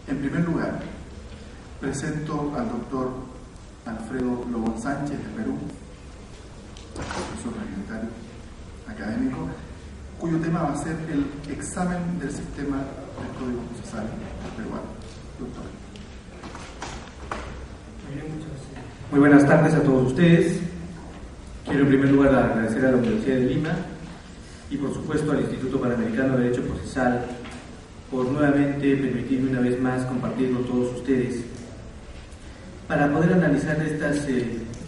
En primer lugar, presento al doctor Alfredo Lobón Sánchez de Perú, profesor universitario académico, cuyo tema va a ser el examen del sistema del Código Procesal peruano. Doctor. Muy buenas tardes a todos ustedes. Quiero en primer lugar agradecer a la Universidad de Lima y por supuesto al Instituto Panamericano de Derecho Procesal por nuevamente permitirme una vez más compartir con todos ustedes para poder analizar esta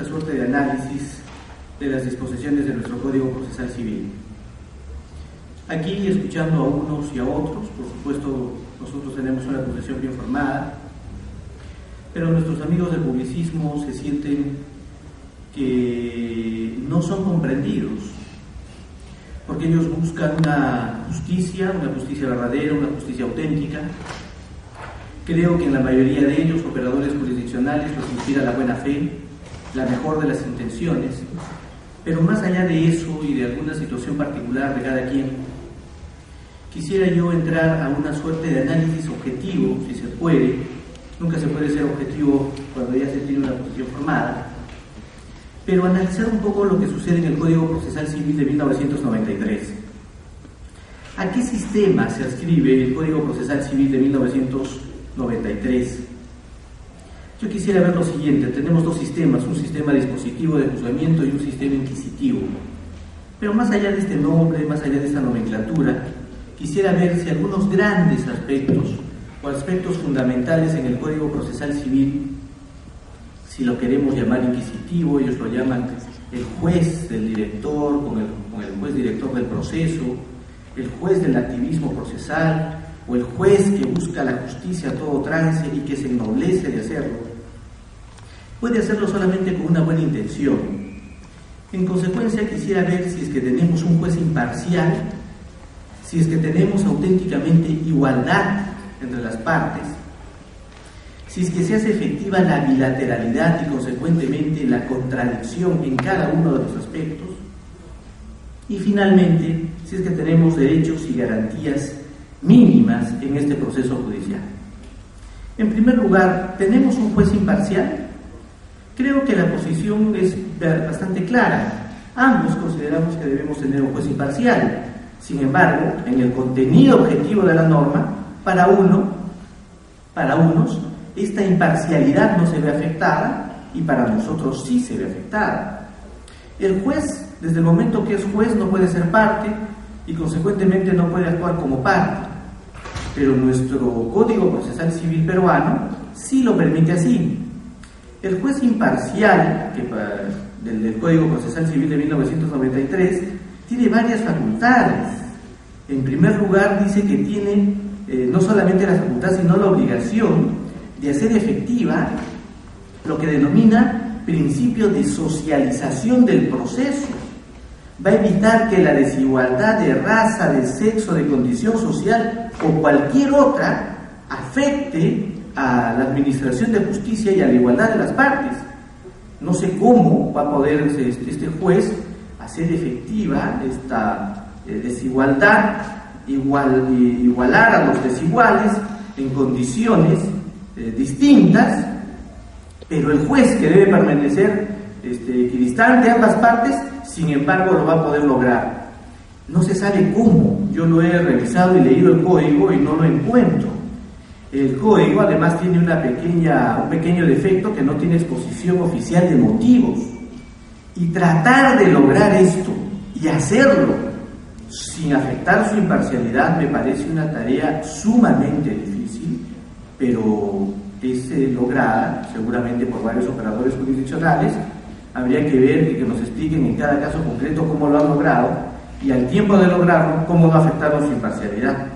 suerte de análisis de las disposiciones de nuestro Código Procesal Civil. Aquí, escuchando a unos y a otros, por supuesto nosotros tenemos una posición bien formada, pero nuestros amigos del publicismo se sienten que no son comprendidos, porque ellos buscan una justicia verdadera, una justicia auténtica. Creo que en la mayoría de ellos, operadores jurisdiccionales, los inspira la buena fe, la mejor de las intenciones, pero más allá de eso y de alguna situación particular de cada quien, quisiera yo entrar a una suerte de análisis objetivo, si se puede. Nunca se puede ser objetivo cuando ya se tiene una posición formada, pero analizar un poco lo que sucede en el Código Procesal Civil de 1993. ¿A qué sistema se adscribe el Código Procesal Civil de 1993? Yo quisiera ver lo siguiente: tenemos dos sistemas, un sistema dispositivo de juzgamiento y un sistema inquisitivo. Pero más allá de este nombre, más allá de esta nomenclatura, quisiera ver si algunos grandes aspectos o aspectos fundamentales en el Código Procesal Civil, si lo queremos llamar inquisitivo, ellos lo llaman el juez del director con el juez director del proceso, el juez del activismo procesal, o el juez que busca la justicia a todo trance y que se ennoblece de hacerlo, puede hacerlo solamente con una buena intención. En consecuencia, quisiera ver si es que tenemos un juez imparcial, si es que tenemos auténticamente igualdad entre las partes, si es que se hace efectiva la bilateralidad y consecuentemente la contradicción en cada uno de los aspectos, y finalmente, si es que tenemos derechos y garantías mínimas en este proceso judicial. En primer lugar, ¿tenemos un juez imparcial? Creo que la posición es bastante clara. Ambos consideramos que debemos tener un juez imparcial. Sin embargo, en el contenido objetivo de la norma, para unos, esta imparcialidad no se ve afectada y para nosotros sí se ve afectada. El juez, desde el momento que es juez, no puede ser parte y consecuentemente no puede actuar como parte, pero nuestro Código Procesal Civil peruano sí lo permite así. El juez imparcial del Código Procesal Civil de 1993 tiene varias facultades. En primer lugar, dice que tiene no solamente la facultad, sino la obligación de hacer efectiva lo que denomina principio de socialización del proceso. Va a evitar que la desigualdad de raza, de sexo, de condición social o cualquier otra afecte a la administración de justicia y a la igualdad de las partes. No sé cómo va a poder este juez hacer efectiva esta desigualdad, igualar a los desiguales en condiciones distintas, pero el juez, que debe permanecer equidistante a ambas partes, sin embargo lo va a poder lograr. No se sabe cómo. Yo lo he revisado y leído el código y no lo encuentro. El código además tiene un pequeño defecto, que no tiene exposición oficial de motivos, y tratar de lograr esto y hacerlo sin afectar su imparcialidad me parece una tarea sumamente difícil, pero es lograda seguramente por varios operadores jurisdiccionales. Habría que ver y que nos expliquen en cada caso concreto cómo lo han logrado y al tiempo de lograrlo cómo va a afectar su imparcialidad.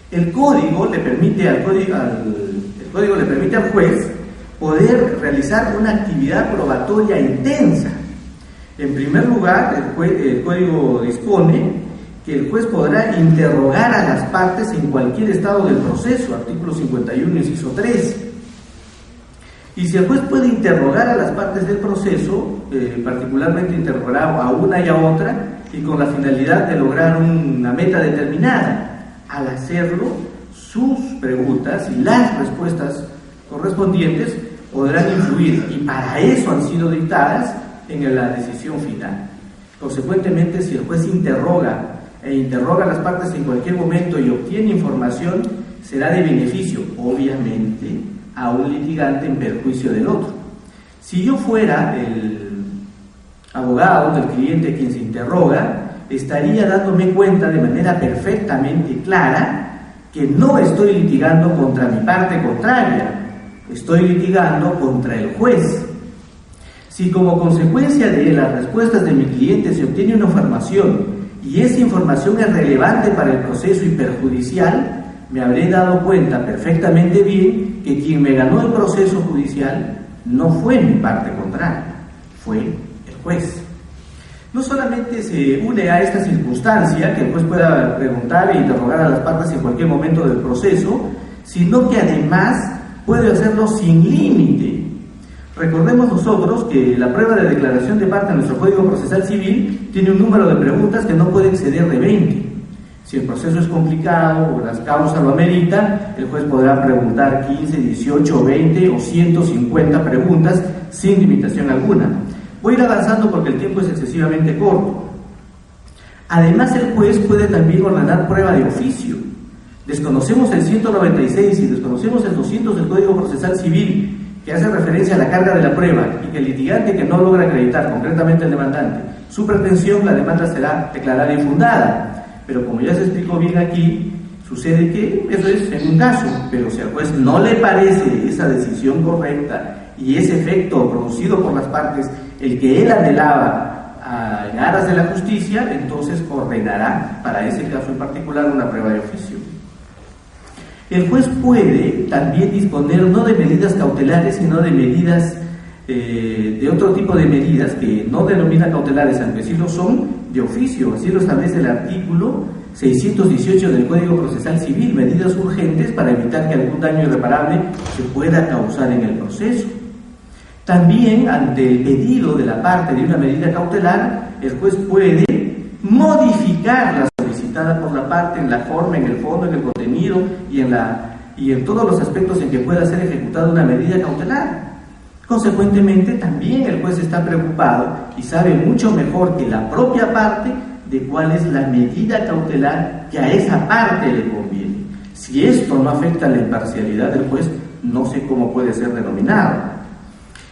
El código le permite al juez poder realizar una actividad probatoria intensa. En primer lugar, el código dispone que el juez podrá interrogar a las partes en cualquier estado del proceso, artículo 51, inciso 3. Y si el juez puede interrogar a las partes del proceso, particularmente interrogará a una y a otra, y con la finalidad de lograr una meta determinada. Al hacerlo, sus preguntas y las respuestas correspondientes podrán influir, y para eso han sido dictadas en la decisión final. Consecuentemente, si el juez interroga a las partes en cualquier momento y obtiene información, será de beneficio, obviamente, a un litigante en perjuicio del otro. Si yo fuera el abogado del cliente quien se interroga, estaría dándome cuenta de manera perfectamente clara que no estoy litigando contra mi parte contraria, estoy litigando contra el juez. Si como consecuencia de las respuestas de mi cliente se obtiene una información y esa información es relevante para el proceso y perjudicial, me habré dado cuenta perfectamente bien que quien me ganó el proceso judicial no fue mi parte contraria, fue el juez. No solamente se une a esta circunstancia, que el juez pueda preguntar e interrogar a las partes en cualquier momento del proceso, sino que además puede hacerlo sin límite. Recordemos nosotros que la prueba de declaración de parte en nuestro Código Procesal Civil tiene un número de preguntas que no puede exceder de 20. Si el proceso es complicado o las causas lo ameritan, el juez podrá preguntar 15, 18, 20 o 150 preguntas sin limitación alguna. Voy a ir avanzando porque el tiempo es excesivamente corto. Además, el juez puede también ordenar prueba de oficio. Desconocemos el 196 y desconocemos el 200 del Código Procesal Civil, que hace referencia a la carga de la prueba, y que el litigante que no logra acreditar, concretamente el demandante, su pretensión, la demanda será declarada infundada. Pero como ya se explicó bien aquí, sucede que eso es en un caso, pero si al juez no le parece esa decisión correcta y ese efecto producido por las partes el que él anhelaba en aras de la justicia, entonces ordenará para ese caso en particular una prueba de oficio. El juez puede también disponer no de medidas cautelares, sino de medidas, de otro tipo de medidas que no denomina cautelares, aunque sí lo son, de oficio. Así lo establece el artículo 618 del Código Procesal Civil, medidas urgentes para evitar que algún daño irreparable se pueda causar en el proceso. También, ante el pedido de la parte de una medida cautelar, el juez puede modificar la solicitada por la parte en la forma, en el fondo, en el contenido y en todos los aspectos en que pueda ser ejecutada una medida cautelar. Consecuentemente, también el juez está preocupado y sabe mucho mejor que la propia parte de cuál es la medida cautelar que a esa parte le conviene. Si esto no afecta a la imparcialidad del juez, no sé cómo puede ser denominado.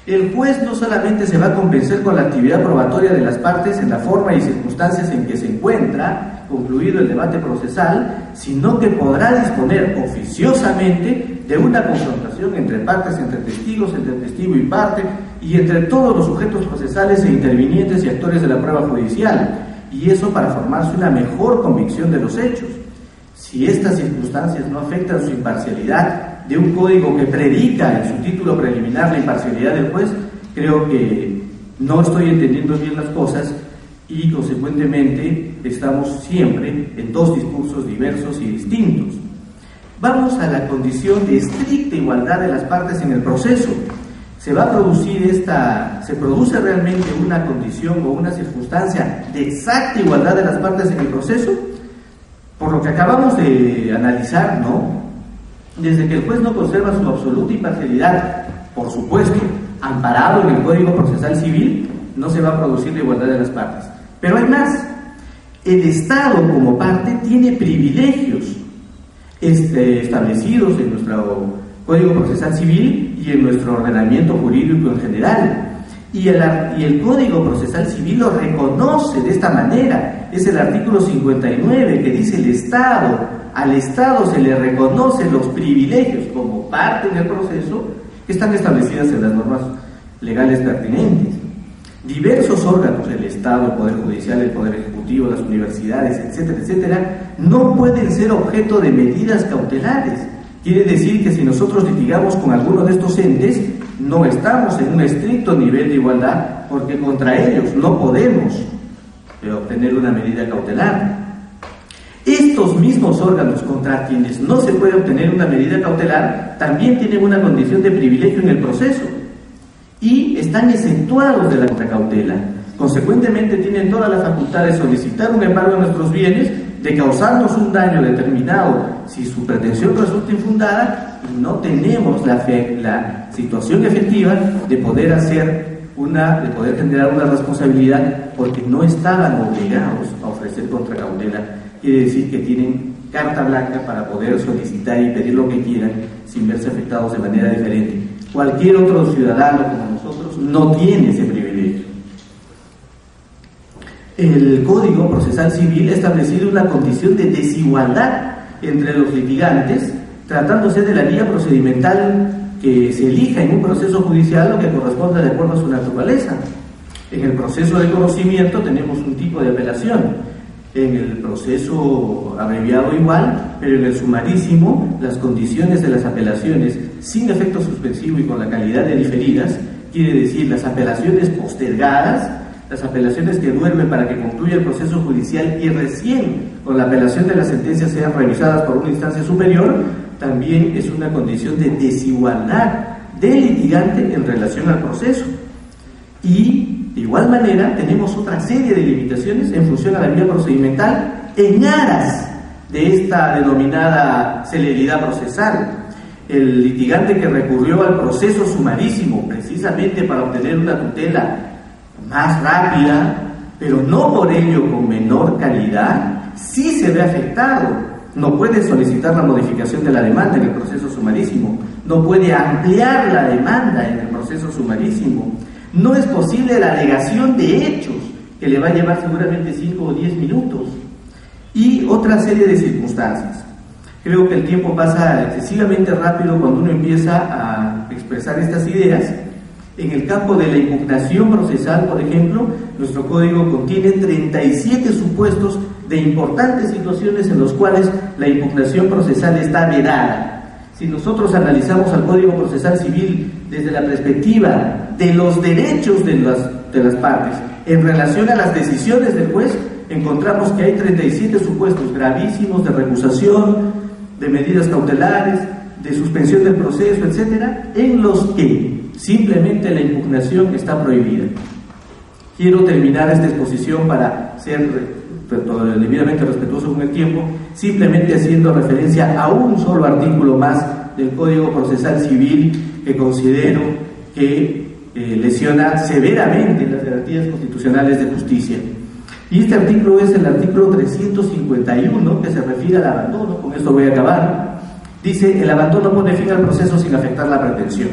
El juez no solamente se va a convencer con la actividad probatoria de las partes en la forma y circunstancias en que se encuentra concluido el debate procesal, sino que podrá disponer oficiosamente de una confrontación entre partes, entre testigos, entre testigo y parte, y entre todos los sujetos procesales e intervinientes y actores de la prueba judicial, y eso para formarse una mejor convicción de los hechos. Si estas circunstancias no afectan su imparcialidad, de un código que predica en su título preliminar la imparcialidad del juez, creo que no estoy entendiendo bien las cosas y consecuentemente estamos siempre en dos discursos diversos y distintos. Vamos a la condición de estricta igualdad de las partes en el proceso. ¿Se produce realmente una condición o una circunstancia de exacta igualdad de las partes en el proceso? Por lo que acabamos de analizar, no. Desde que el juez no conserva su absoluta imparcialidad, por supuesto, amparado en el Código Procesal Civil, no se va a producir la igualdad de las partes. Pero hay más. El Estado como parte tiene privilegios establecidos en nuestro Código Procesal Civil y en nuestro ordenamiento jurídico en general. Y el Código Procesal Civil lo reconoce de esta manera. Es el artículo 59 que dice al Estado se le reconocen los privilegios como parte del proceso que están establecidas en las normas legales pertinentes. Diversos órganos, el Estado, el Poder Judicial, el Poder Ejecutivo, las universidades, etcétera, etcétera, no pueden ser objeto de medidas cautelares. Quiere decir que si nosotros litigamos con alguno de estos entes, no estamos en un estricto nivel de igualdad, porque contra ellos no podemos obtener una medida cautelar. Estos mismos órganos contra quienes no se puede obtener una medida cautelar también tienen una condición de privilegio en el proceso y están exentuados de la contracautela. Consecuentemente tienen toda la facultad de solicitar un embargo de nuestros bienes de causarnos un daño determinado si su pretensión resulta infundada, y no tenemos la situación efectiva de poder generar una responsabilidad, porque no estaban obligados a ofrecer contracautela. Quiere decir que tienen carta blanca para poder solicitar y pedir lo que quieran sin verse afectados de manera diferente. Cualquier otro ciudadano como nosotros no tiene ese privilegio. El Código Procesal Civil ha establecido una condición de desigualdad entre los litigantes, tratándose de la vía procedimental que se elija en un proceso judicial, lo que corresponde de acuerdo a su naturaleza. En el proceso de conocimiento tenemos un tipo de apelación, en el proceso abreviado igual, pero en el sumarísimo las condiciones de las apelaciones sin efecto suspensivo y con la calidad de diferidas, quiere decir las apelaciones postergadas, las apelaciones que duermen para que concluya el proceso judicial y recién con la apelación de las sentencias sean revisadas por una instancia superior, también es una condición de desigualdad del litigante en relación al proceso. Y de igual manera tenemos otra serie de limitaciones en función a la vía procedimental en aras de esta denominada celeridad procesal. El litigante que recurrió al proceso sumarísimo precisamente para obtener una tutela más rápida, pero no por ello con menor calidad, sí se ve afectado. No puede solicitar la modificación de la demanda en el proceso sumarísimo, no puede ampliar la demanda en el proceso sumarísimo, no es posible la alegación de hechos, que le va a llevar seguramente 5 o 10 minutos, y otra serie de circunstancias. Creo que el tiempo pasa excesivamente rápido cuando uno empieza a expresar estas ideas. En el campo de la impugnación procesal, por ejemplo, nuestro código contiene 37 supuestos de importantes situaciones en los cuales la impugnación procesal está vedada. Si nosotros analizamos al Código Procesal Civil desde la perspectiva de los derechos de las partes en relación a las decisiones del juez, encontramos que hay 37 supuestos gravísimos de recusación, de medidas cautelares, de suspensión del proceso, etcétera, en los que simplemente la impugnación está prohibida. Quiero terminar esta exposición para ser debidamente respetuoso con el tiempo, simplemente haciendo referencia a un solo artículo más del Código Procesal Civil que considero que lesiona severamente las garantías constitucionales de justicia. Y este artículo es el artículo 351, que se refiere al abandono. Con esto voy a acabar. Dice: el abandono pone fin al proceso sin afectar la pretensión.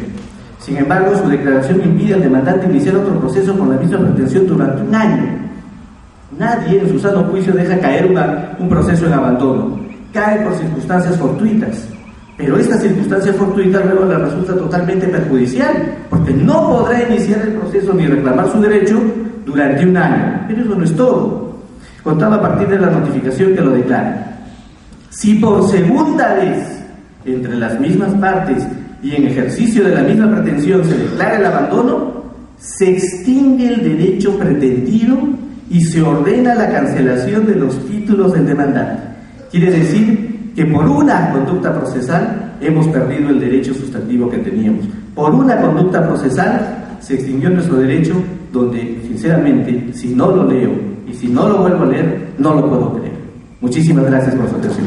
Sin embargo, su declaración impide al demandante iniciar otro proceso con la misma pretensión durante un año. Nadie en su sano juicio deja caer un proceso en abandono. Cae por circunstancias fortuitas. Pero esta circunstancia fortuita luego le resulta totalmente perjudicial, porque no podrá iniciar el proceso ni reclamar su derecho durante un año. Pero eso no es todo. Contado a partir de la notificación que lo declara. Si por segunda vez, entre las mismas partes y en ejercicio de la misma pretensión, se declara el abandono, se extingue el derecho pretendido y se ordena la cancelación de los títulos del demandante. Quiere decir que por una conducta procesal hemos perdido el derecho sustantivo que teníamos. Por una conducta procesal se extinguió nuestro derecho, donde sinceramente, si no lo leo y si no lo vuelvo a leer, no lo puedo creer. Muchísimas gracias por su atención.